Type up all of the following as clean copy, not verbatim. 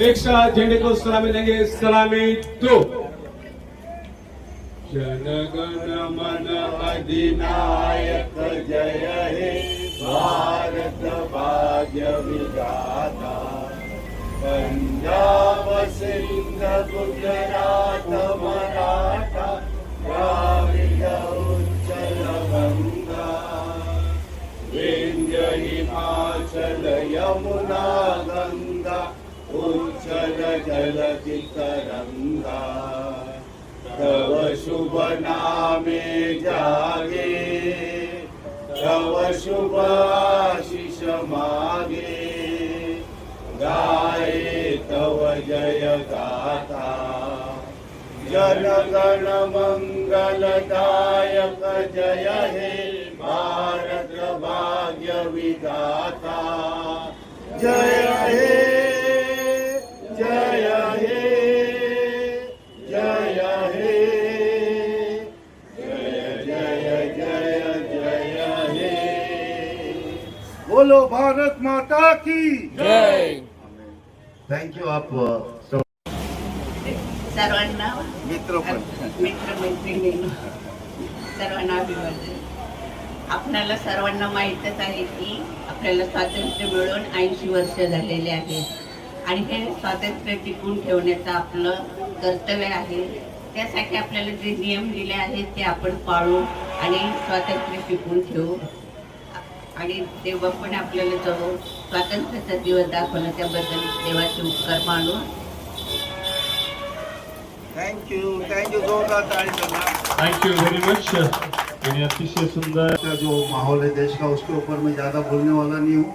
एक साथ झंडे को सलामी देंगे। सलामी दो। जनगण मन अधिनायक जय हे भारत भाग्य विधाता। पंजाब सिंध गुजरात मराठा द्राविड उच्चल गंगा। विंध्य हिमाचल यमुना गंगा उच्चल जलधि तरंगा। तव शुभ नामे जागे तव शुभ आशीष मागे। गाये तव जय गाथा जनगण मंगलदायक जय हे भारत भाग्य विधाता। जय हे जय हे जय हे जय जय जय जय हे। बोलो भारत माता की जय। Thank you. आप सर्वांना मित्र मैत्रिणी सर्वांना अभिवादन। आपल्याला सर्वांना माहीतच आहे की आपल्याला स्वातंत्र्य मिळून 80 वर्ष झालेले आहेत आणि हे स्वातंत्र्य टिकून ठेवण्याचं आपलं कर्तव्य आहे। त्यासाठी आपल्याला जे नियम दिले आहेत ते आपण पाळू आणि स्वातंत्र्य टिकून ठेवू। आणि देवापणे आपल्याला जो स्वातंत्र्याचा दिवस दाखवला त्याबद्दल देवाचे उपकार मानू। थँक्यू जोरदार ताली करना। Thank you very much. यानी अतिशय सुंदर का जो माहौल है देश का उसके ऊपर मैं ज़्यादा बोलने वाला नहीं हूँ।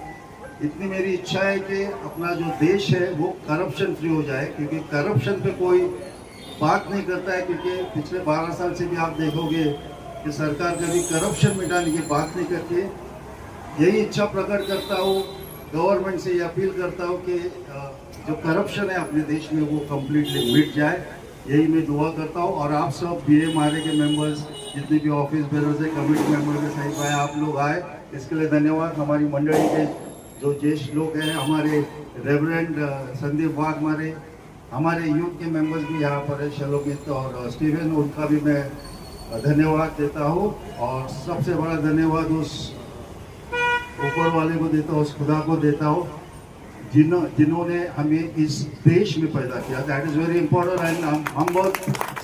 इतनी मेरी इच्छा है कि अपना जो देश है वो करप्शन फ्री हो जाए, क्योंकि करप्शन पे कोई बात नहीं करता है। क्योंकि पिछले 12 साल से भी आप देखोगे कि सरकार कभी करप्शन मिटाने की बात नहीं करती। यही इच्छा प्रकट करता हूँ, गवर्नमेंट से ये अपील करता हूँ कि जो करप्शन है अपने देश में वो कम्प्लीटली मिट जाए। यही मैं दुआ करता हूँ। और आप सब BA के मेंबर्स, जितने भी ऑफिस बेरर्स है, कमेटी मेंबर के सही भाई आप लोग आए, इसके लिए धन्यवाद। हमारी मंडली के जो ज्येष्ठ लोग हैं, हमारे रेवरेंड संदीप वाघ हमारे यूथ के मेंबर्स भी यहाँ पर है, शलोमित और स्टीवन, उनका भी मैं धन्यवाद देता हूँ। और सबसे बड़ा धन्यवाद उस ऊपर वाले को देता हूँ, उस खुदा को देता हूँ जिन्होंने हमें इस देश में पैदा किया। That is very important. And हम बहुत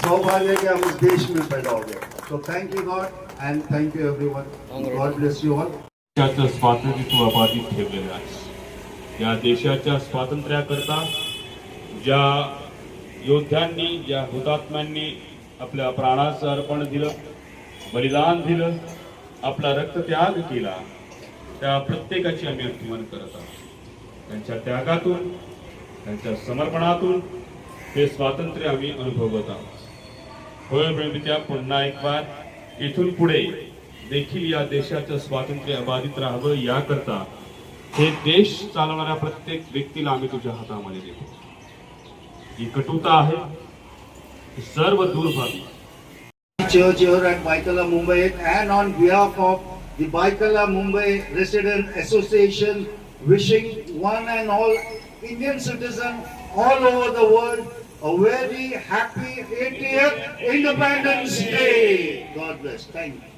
सौभाग्य है कि हम इस देश में पैदा हो गए। So thank you God end thank you everyone. God bless you all. देशाचं स्वातंत्र्य अबाधित ठेवलेलं आहे। या देशाच्या स्वातंत्र्याकरता ज्या योद्ध्यांनी, ज्या हुतात्म्यांनी आपल्या प्राणाचं अर्पण दिलं, बलिदान दिलं, आपला रक्तत्याग केला, त्या प्रत्येकाची आम्ही अभिमान करत आहोत। त्यांच्या त्यागातून, त्यांच्या समर्पणातून हे स्वातंत्र्य आम्ही अनुभवत आहोत। होय प्रेमित्या, पुन्हा एक बार इथून पुढे देखील या देशाचं स्वातंत्र्य अबाधित राहावं याकरता हे देश चालवणाऱ्या प्रत्येक व्यक्तीला आम्ही तुझ्या हातामध्ये देतो। ही कटुता आहे, ही सर्व दूर व्हावी। Cheer at Baikala Mumbai, and on behalf of the Baikala Mumbai Resident Association, wishing one and all Indian citizens all over the world a very happy 80th Independence Day. God bless. Thank you.